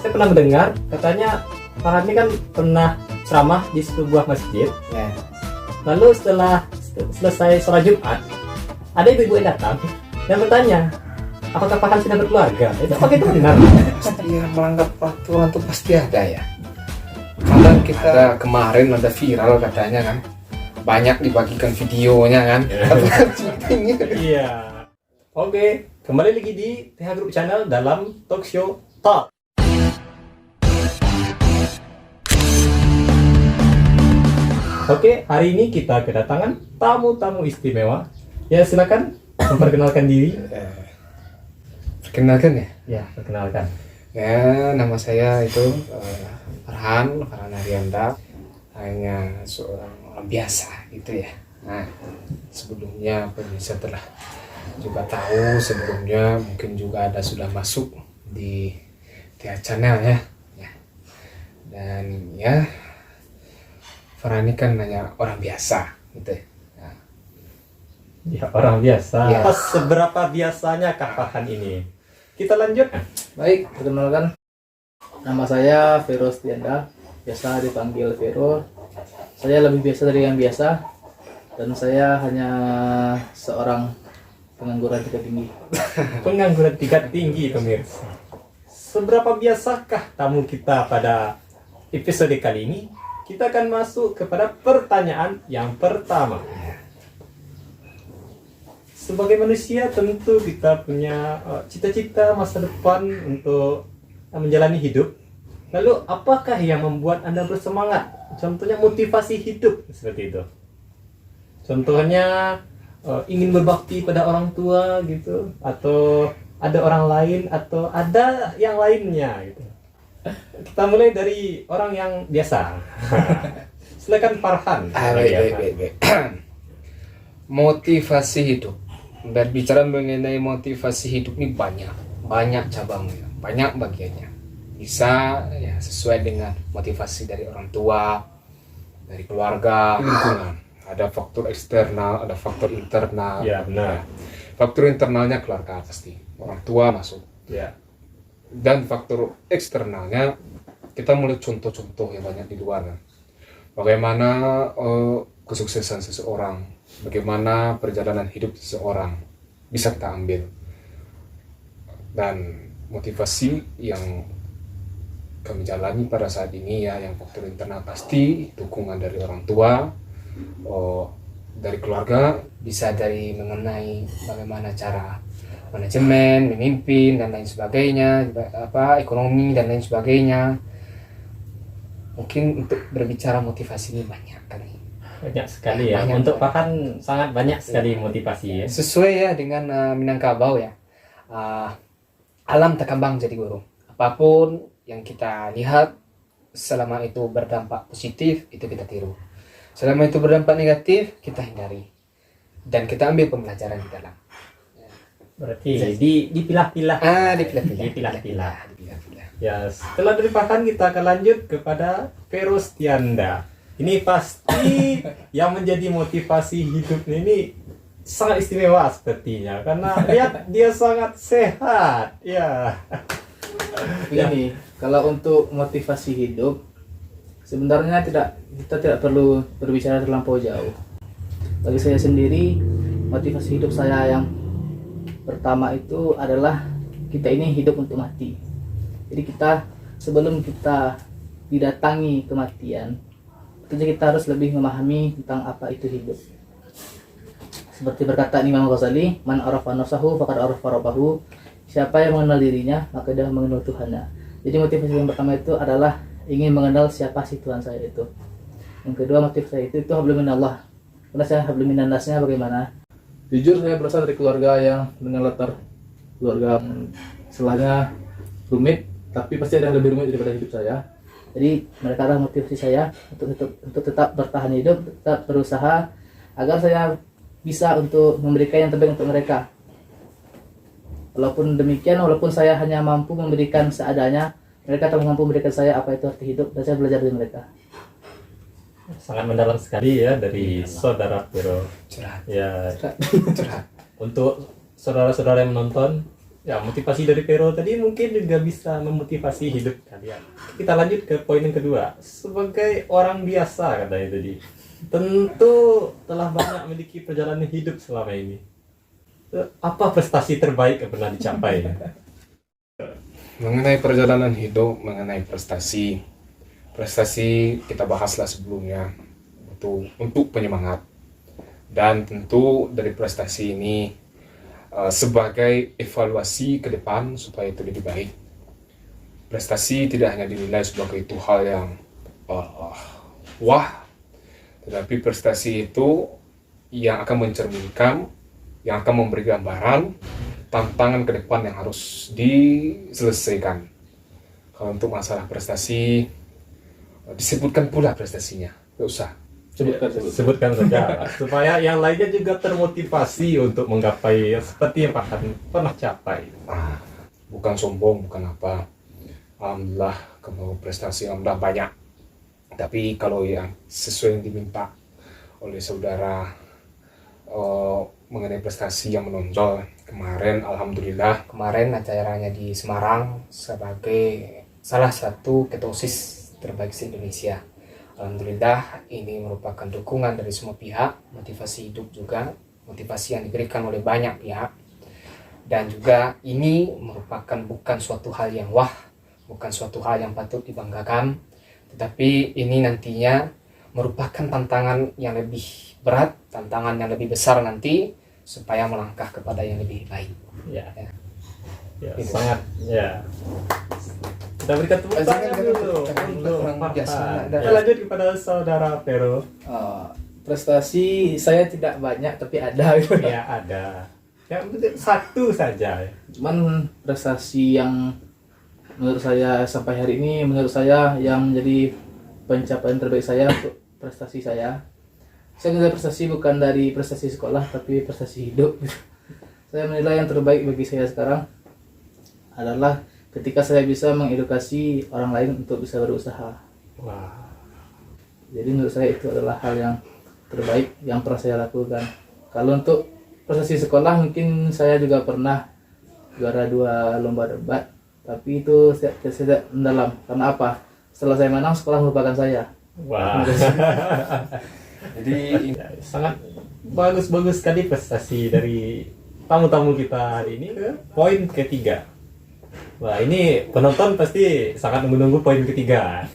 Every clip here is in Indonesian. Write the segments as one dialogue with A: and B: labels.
A: saya pernah mendengar katanya Farhan ini kan pernah ceramah di sebuah masjid.
B: Ya.
A: Lalu setelah selesai sholat Jumat, ada ibu-ibu yang datang dan bertanya, apakah Farhan sudah berkeluarga? Itu apakah itu benar?
B: Pasti yang melanggar peraturan tuh pasti ada ya. Karena kita ada kemarin ada viral katanya kan, banyak dibagikan videonya kan.
A: Iya. Oke, kembali lagi di TH Group Channel dalam Talk Show Talk. Oke, hari ini kita kedatangan tamu-tamu istimewa. Ya, silakan memperkenalkan diri.
B: Perkenalkan ya?
A: Ya, perkenalkan.
B: Ya, nama saya itu Farhan Arianda. Hanya seorang orang biasa gitu ya. Nah, sebelumnya pemirsa telah juga tahu, sebelumnya mungkin juga ada sudah masuk di TH Channel ya. Dan ya, Farhan ini kan hanya orang biasa gitu ya.
A: Ya, orang biasa.
B: Ya.
A: Pas seberapa biasanya Kak Farhan ini? Kita lanjut.
C: Baik, perkenalkan, nama saya Vero Stianda, biasa dipanggil Vero. Saya lebih biasa dari yang biasa, dan saya hanya seorang pengangguran tingkat tinggi.
A: Pengangguran tingkat tinggi, pemirsa. Seberapa biasakah tamu kita pada episode kali ini? Kita akan masuk kepada pertanyaan yang pertama. Sebagai manusia tentu kita punya cita-cita masa depan untuk menjalani hidup. Lalu apakah yang membuat Anda bersemangat? Contohnya motivasi hidup seperti itu. Contohnya ingin berbakti pada orang tua gitu, atau ada orang lain, atau ada yang lainnya gitu. Kita mulai dari orang yang biasa. Silakan Farhan.
B: Baik. Motivasi hidup. Berbicara mengenai motivasi hidup ini banyak cabangnya, banyak bagiannya. Bisa ya sesuai dengan motivasi dari orang tua, dari keluarga, lingkungan. Ada faktor eksternal, ada faktor internal.
A: Ya, benar.
B: Faktor internalnya keluarga pasti, orang tua masuk.
A: Ya.
B: Dan faktor eksternalnya kita mulai contoh-contoh yang banyak di luar kan. Bagaimana kesuksesan seseorang, bagaimana perjalanan hidup seseorang bisa kita ambil. Dan motivasi yang kami jalani pada saat ini ya, yang faktor internal pasti dukungan dari orang tua, dari keluarga,
C: Bisa dari mengenai bagaimana cara manajemen, memimpin, dan lain sebagainya, ekonomi, dan lain sebagainya. Mungkin untuk berbicara motivasi ini banyak kali.
A: Banyak sekali ya.
C: Banyak.
A: Untuk Farhan sangat banyak sekali motivasi ya.
C: Sesuai ya dengan Minangkabau ya. Alam takambang jadi guru. Apapun yang kita lihat, selama itu berdampak positif, itu kita tiru. Selama itu berdampak negatif, kita hindari. Dan kita ambil pembelajaran di dalam.
A: Berarti dipilah-pilah. Dipilah-pilah. Ya, setelah dari Farhan kita akan lanjut kepada Vero Stianda. Ini pasti yang menjadi motivasi hidup ini sangat istimewa sepertinya, karena lihat dia sangat sehat. Ya.
C: Begini, kalau untuk motivasi hidup, sebenarnya kita tidak perlu berbicara terlampau jauh. Bagi saya sendiri, motivasi hidup saya yang pertama itu adalah kita ini hidup untuk mati. Jadi sebelum kita didatangi kematian, tentunya kita harus lebih memahami tentang apa itu hidup. Seperti berkata Imam Ghazali, man arafa nafsahu faqad arafa rabbahu. Siapa yang mengenal dirinya, maka dia mengenal Tuhannya. Jadi motivasi yang pertama itu adalah ingin mengenal siapa si Tuhan saya itu. Yang kedua, motivasi saya itu hablum minallah. Karena saya hablum minannasnya bagaimana?
D: Jujur saya berasal dari keluarga yang dengan latar keluarga istilahnya rumit, tapi pasti ada yang lebih rumit daripada hidup saya.
C: Jadi mereka adalah motivasi saya untuk tetap bertahan hidup, tetap berusaha agar saya bisa untuk memberikan yang terbaik untuk mereka. Walaupun demikian, walaupun saya hanya mampu memberikan seadanya, mereka tak mampu memberikan saya apa itu arti hidup, dan saya belajar dari mereka.
A: Sangat mendalam sekali ya dari saudara Vero.
B: Curhat.
A: Ya.
B: Curhat.
A: Untuk saudara-saudara yang menonton, Ya, motivasi dari Vero tadi mungkin juga bisa memotivasi hidup kalian. Kita lanjut ke poin yang kedua. Sebagai orang biasa katanya tadi, tentu telah banyak memiliki perjalanan hidup selama ini. Apa prestasi terbaik yang pernah dicapai?
B: Mengenai perjalanan hidup, mengenai prestasi kita bahaslah sebelumnya untuk penyemangat. Dan tentu dari prestasi ini sebagai evaluasi ke depan supaya itu lebih baik. Prestasi tidak hanya dinilai sebagai itu hal yang wah, tetapi prestasi itu yang akan mencerminkan, yang akan memberi gambaran tantangan ke depan yang harus diselesaikan. Kalau untuk masalah prestasi, disebutkan pula prestasinya, nggak usah.
A: Sebutkan saja supaya yang lainnya juga termotivasi untuk menggapai seperti yang Pak Han pernah capai.
B: Bukan sombong, bukan apa. Alhamdulillah kalau prestasi alhamdulillah banyak. Tapi kalau yang sesuai yang diminta oleh saudara mengenai prestasi yang menonjol kemarin, alhamdulillah
E: kemarin acaranya di Semarang sebagai salah satu ketua OSIS terbaik di Indonesia. Alhamdulillah ini merupakan dukungan dari semua pihak, motivasi hidup juga, motivasi yang diberikan oleh banyak pihak. Dan juga ini merupakan bukan suatu hal yang wah, bukan suatu hal yang patut dibanggakan, tetapi ini nantinya merupakan tantangan yang lebih berat, tantangan yang lebih besar nanti supaya melangkah kepada yang lebih baik.
A: Ya, sangat ya. Kita berikan tepuk tangan dulu untuk Farhan. Kita lanjut kepada saudara Vero.
C: Prestasi saya tidak banyak tapi ada gitu.
A: Ya, ada. Ya, satu saja.
C: Cuman prestasi yang menurut saya sampai hari ini, menurut saya yang menjadi pencapaian terbaik saya untuk prestasi saya menilai prestasi bukan dari prestasi sekolah tapi prestasi hidup. Saya menilai yang terbaik bagi saya sekarang adalah ketika saya bisa mengedukasi orang lain untuk bisa berusaha.
A: Wah.
C: Jadi menurut saya itu adalah hal yang terbaik yang pernah saya lakukan. Kalau untuk prestasi sekolah mungkin saya juga pernah juara 2 lomba debat, tapi itu tidak mendalam. Karena apa? Setelah saya menang, sekolah melupakan saya.
A: Wah. Jadi sangat bagus sekali prestasi dari tamu-tamu kita hari ini. Poin ketiga. Wah, ini penonton pasti sangat menunggu poin ketiga.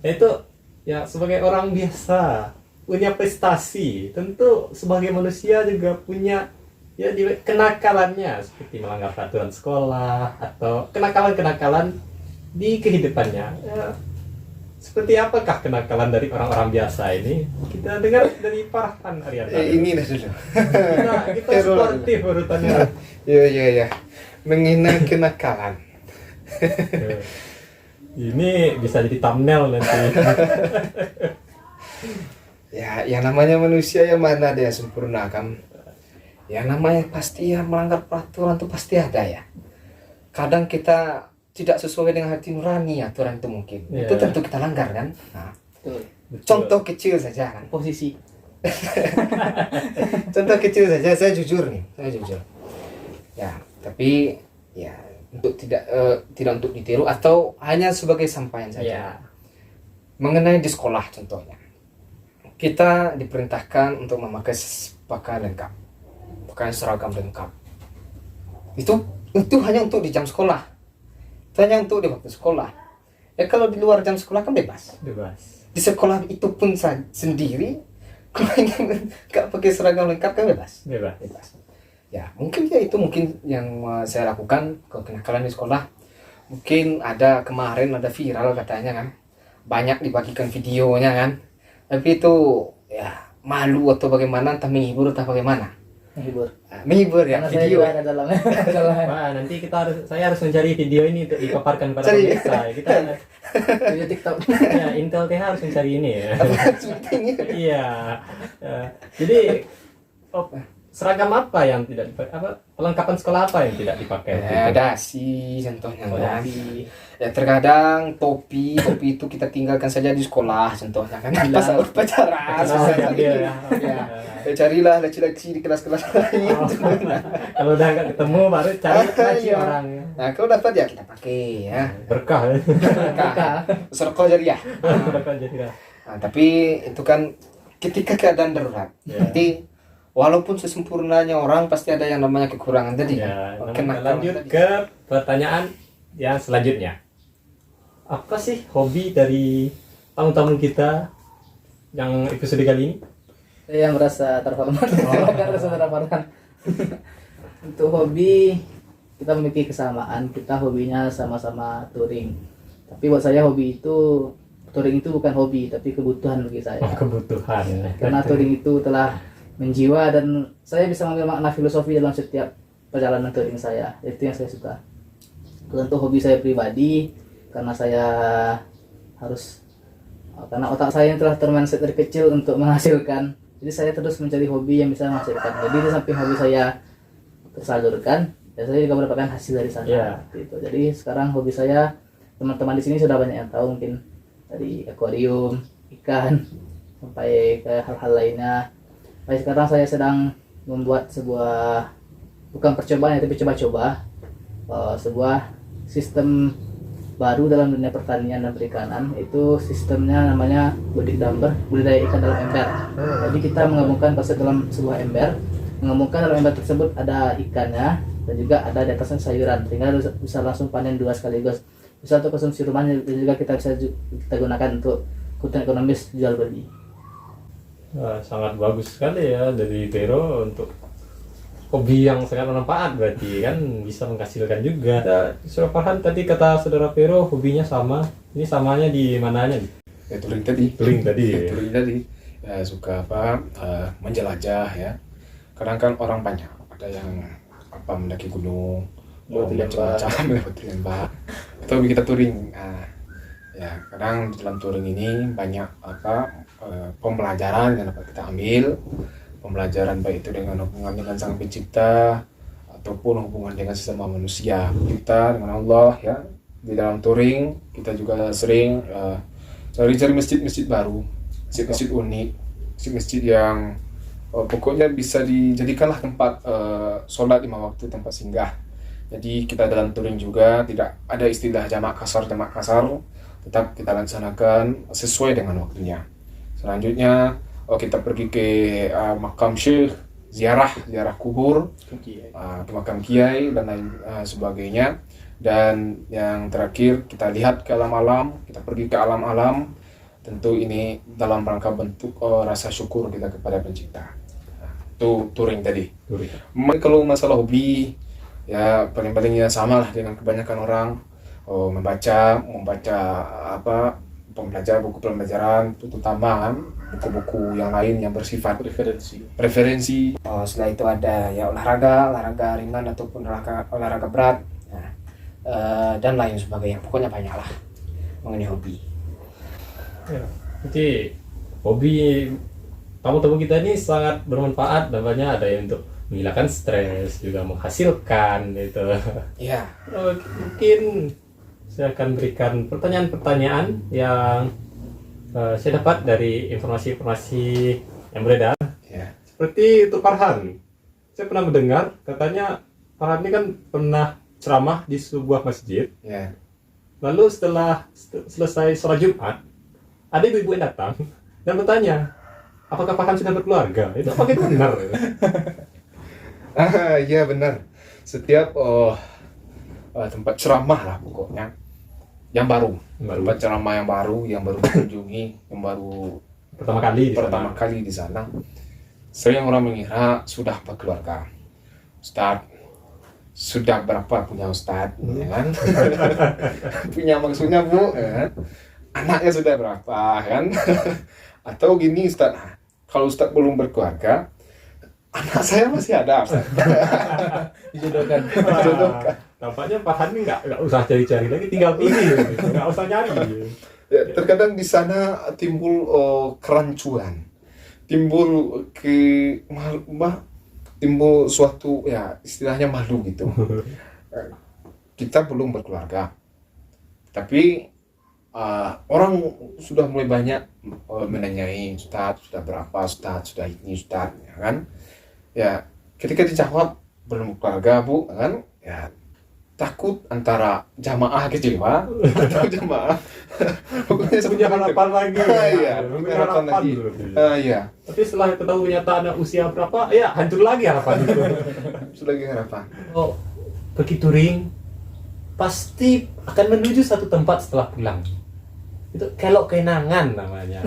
A: Itu ya, sebagai orang biasa punya prestasi, tentu sebagai manusia juga punya ya kenakalannya seperti melanggar peraturan sekolah atau kenakalan-kenakalan di kehidupannya. Ya, seperti apakah kenakalan dari orang-orang biasa ini? Kita dengar dari Farhan Arianta.
B: Ini dah dulu.
A: Kita sportif urutannya.
B: Ya. Mengenai kenakalan.
A: Ini bisa jadi thumbnail nanti.
E: Ya, yang namanya manusia yang mana ada yang sempurna kan? Yang namanya pasti ya melanggar peraturan itu pasti ada ya. Kadang kita tidak sesuai dengan hati nurani aturan itu mungkin. Itu tentu kita langgar kan? Nah, contoh kecil saja kan.
C: Posisi.
E: Contoh kecil saja, saya jujur. Ya, tapi ya untuk tidak untuk ditiru atau hanya sebagai sampaian saja.
A: Ya.
E: Mengenai di sekolah contohnya, kita diperintahkan untuk memakai pakaian lengkap, pakaian seragam lengkap. Itu hanya untuk di jam sekolah, itu hanya untuk di waktu sekolah. Ya kalau di luar jam sekolah kan bebas.
A: Bebas.
E: Di sekolah itu pun sendiri, kalau ingin nggak pakai seragam lengkap kan bebas. Ya mungkin ya itu mungkin yang saya lakukan ke kenakalan di sekolah. Mungkin kemarin ada viral katanya kan, banyak dibagikan videonya kan, tapi itu ya malu atau bagaimana, entah menghibur atau bagaimana. Menghibur ya.
C: Karena
E: video
C: saya ada dalamnya.
A: Wah, nanti saya harus mencari video ini untuk dipaparkan pada pemirsa. Kita
C: Video TikTok.
A: ya, Intel TH harus mencari ini ya. Iya. Jadi seragam apa yang tidak dipakai? Apa perlengkapan sekolah apa yang tidak dipakai?
E: Dasi contohnya
A: Oh,
E: kan.
A: dasi.
E: Ya terkadang topi itu kita tinggalkan saja di sekolah contohnya kan. Pas upacara susah
A: Kenapa
E: cari.
A: dia?
E: Ya carilah laki-laki di kelas-kelas lain.
A: Oh. Kalau udah nggak ketemu baru cari lagi
E: Iya.
A: orang.
E: Nah kalau dapat ya kita pakai ya.
A: Berkah.
E: Serkol jariah.
A: Berkah jadi dah.
E: Nah, tapi itu kan ketika keadaan darurat.
A: Ya.
E: Nanti walaupun sesempurnanya orang pasti ada yang namanya kekurangan tadi.
A: Ya,
E: Oke,
A: nah,
E: nah,
A: lanjut
E: tadi.
A: ke pertanyaan yang selanjutnya. Apa sih hobi dari tamu-tamu kita yang episode kali ini?
C: Saya merasa terhormat. Silakan merasa terhormat. Untuk hobi kita memiliki kesamaan. Kita hobinya sama-sama touring. Tapi buat saya hobi itu touring itu bukan hobi tapi kebutuhan bagi saya.
A: Oh, kebutuhan.
C: Karena touring itu telah menjiwa dan saya bisa mengambil makna filosofi dalam setiap perjalanan touring saya. Itu yang saya suka. Kalau untuk hobi saya pribadi, karena saya harus karena otak saya yang telah termindset dari kecil untuk menghasilkan, jadi saya terus mencari hobi yang bisa menghasilkan. Jadi di samping hobi saya tersalurkan, ya saya juga mendapatkan hasil dari sana.
A: Iya.
C: Gitu. Jadi sekarang hobi saya, teman-teman di sini sudah banyak yang tahu, mungkin dari akuarium, ikan, sampai ke hal-hal lainnya. Baik, sekarang saya sedang membuat sebuah, bukan percobaan ya, tapi coba-coba sebuah sistem baru dalam dunia pertanian dan perikanan. Itu sistemnya namanya budik damber, budidaya ikan dalam ember. Jadi kita menggabungkan konsep dalam sebuah ember, menggabungkan dalam ember tersebut ada ikannya dan juga ada di atasnya sayuran, sehingga bisa langsung panen dua sekaligus. Bisa untuk konsumsi rumah dan juga kita bisa kita gunakan untuk kebutuhan ekonomis jual beli.
A: Wah, sangat bagus sekali ya dari Vero untuk hobi yang sangat bermanfaat, berarti kan bisa menghasilkan juga. Saudara Farhan tadi kata saudara Vero hobinya sama. Ini samanya di mananya nih?
B: Ya touring tadi.
A: Touring tadi.
B: Touring tadi. Ya, suka apa? Menjelajah ya. Kadang kan orang banyak. Ada yang apa mendaki gunung, macam-macam melewati lembah. Atau kita touring. Ya kadang di dalam touring ini banyak apa pembelajaran yang dapat kita ambil. Pembelajaran baik itu dengan hubungan dengan Sang Pencipta ataupun hubungan dengan sesama manusia kita dengan Allah ya. Di dalam touring kita juga sering cari-cari masjid-masjid baru, masjid-masjid unik, masjid-masjid yang pokoknya bisa dijadikanlah tempat sholat 5 waktu, tempat singgah. Jadi kita dalam touring juga tidak ada istilah jamak kasar, tetap kita laksanakan sesuai dengan waktunya. Selanjutnya kita pergi ke makam syekh, ziarah kubur, ke makam kiai dan lain sebagainya. Dan yang terakhir kita lihat ke alam-alam, kita pergi ke alam-alam. Tentu ini dalam rangka bentuk rasa syukur kita kepada Pencipta. Itu touring tadi. Kalau masalah hobi, ya paling-palingnya sama lah dengan kebanyakan orang. Membaca apa buku pembelajaran, terutama buku-buku yang lain yang bersifat preferensi.
E: Setelah itu ada ya olahraga ringan ataupun olahraga berat, dan lain sebagainya. Pokoknya banyak lah mengenai hobi.
A: Ya, jadi hobi tamu-tamu kita ini sangat bermanfaat, namanya ada yang untuk menghilangkan stres, juga menghasilkan gitu.
E: Ya.
A: Mungkin saya akan berikan pertanyaan-pertanyaan yang saya dapat dari informasi-informasi yang beredar.
B: Ya.
A: Seperti itu Farhan, saya pernah mendengar katanya Farhan ini kan pernah ceramah di sebuah masjid.
B: Ya.
A: Lalu setelah selesai sholat Jumat, ada ibu-ibu yang datang dan bertanya, apakah Farhan sudah berkeluarga? Itu apakah itu benar?
B: Iya benar. Setiap tempat ceramah lah pokoknya yang baru. Tempat ceramah yang baru dikunjungi, yang baru pertama kali di sana. Sering orang mengira sudah berkeluarga. Ustaz, sudah berapa punya Ustaz? Ya kan? Punya maksudnya Bu, ya kan? Anaknya sudah berapa kan? Atau gini Ustaz, kalau Ustaz belum berkeluarga, anak saya masih ada Ustaz.
C: Dijodohkan.
A: Nampaknya Farhan ini nggak usah cari-cari lagi, tinggal pilih, nggak usah nyari.
B: Ya, terkadang di sana timbul kerancuan, timbul timbul suatu ya istilahnya malu gitu. Kita belum berkeluarga, tapi orang sudah mulai banyak menanyai, Ustadz sudah berapa, Ustadz sudah ini, Ustadz, ya kan? Ya ketika dijawab belum keluarga Bu, kan? Ya takut antara jamaah kecewa atau jamaah pokoknya
A: Punya harapan lagi.
B: Iya, punya harapan lagi.
A: dulu.
B: Iya,
A: Tapi setelah ketahui kenyataannya usia berapa, ya hancur lagi harapan itu.
B: sudah lagi harapan.
A: Oh, begitu ring, pasti akan menuju satu tempat setelah pulang. Itu kelok kenangan namanya.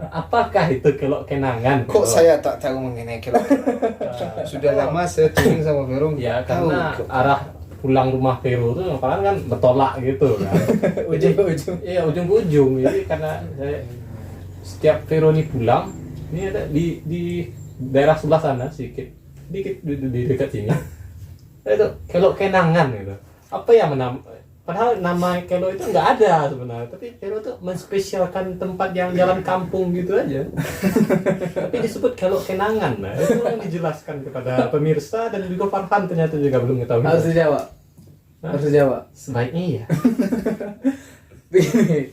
A: Apakah itu kelok kenangan?
B: Kok saya tak tahu mengenai kelok? Sudah lama saya touring sama Vero.
A: Ya
B: tahu.
A: karena arah pulang rumah Vero tuh kan bertolak gitu kan.
C: Ujung ke ujung.
A: Iya ujung ke ujung. Jadi karena saya setiap Vero ini pulang, ini ada di daerah sebelah sana sedikit di dekat sini. Itu kelok kenangan gitu. Apa yang padahal nama Kelo itu nggak ada sebenarnya, tapi Kelo itu menspesialkan tempat yang jalan kampung gitu aja. Tapi disebut Kelo kenangan, nah itu yang dijelaskan kepada pemirsa dan juga Farhan ternyata juga belum ketahui.
C: Harus dijawab.
A: Hah?
C: Harus dijawab.
A: Sebaiknya iya.
C: Begini,